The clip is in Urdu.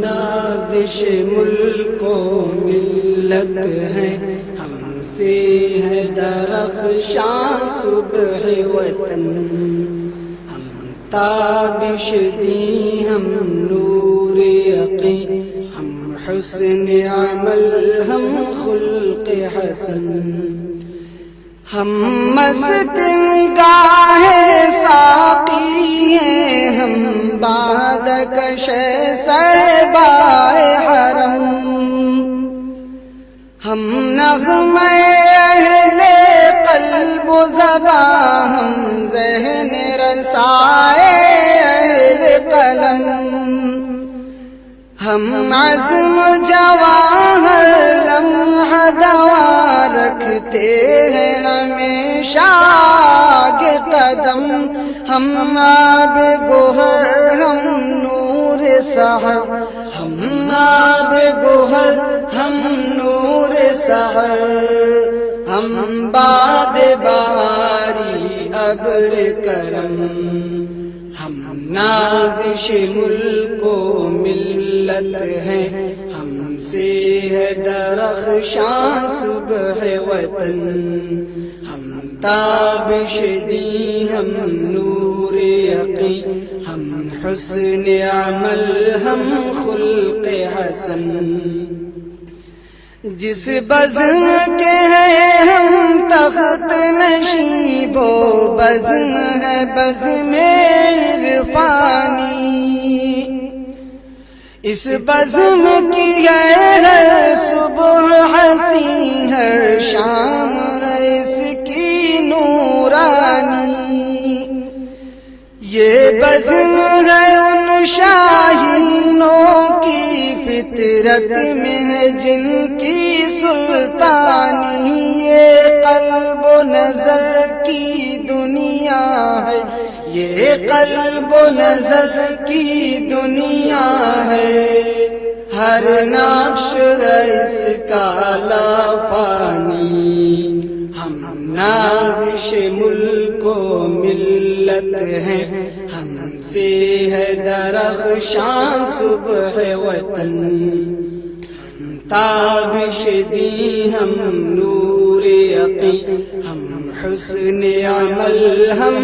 نازش ملک و ملت ہیں، ہم سے ہے درخشاں صبح وطن. ہم تابش دی، ہم نور یقین، ہم حسن عمل، ہم خلق حسن. ہم مست نگاہ ساقی ہیں، ہم بادکش صحبائے حرم. ہم نغمہ اہل قلب و زبان، ہم ذہن رسائے اہل قلم. ہم عزم جواہر لمحہ دوا رکھتے ہیں ہمیشہ آگے قدم. ہم آب گوہر، ہم نور سحر، ہم آب گوہر، ہم نور سحر. ہم باد باری ابر کرم، ہم نازش ملک و ملت ہیں، ہم سے ہے درخشاں صبح وطن. ہم تابش دی، ہم نور یقین، ہم حسن عمل، ہم خلق حسن. جس بزم کے ہیں ہم تخت نشیب و بزم ہے بزم عرفانی. اس بزم کی ہے ہر صبح حسین، ہر شام ہے اس کی نورانی. یہ بزم ہے ان شاہینوں کی فطرت میں ہے جن کی سلطانی. یہ قلب و نظر کی دنیا ہے، یہ قلب و نظر کی دنیا ہے. ہر نقش ہے اس کا لافانی. ہم نازش ملک و ملت ہیں، ہم سے ہے درخشاں صبح وطن. ہم تابش دی، ہم نور یقین، ہم حسن عمل، ہم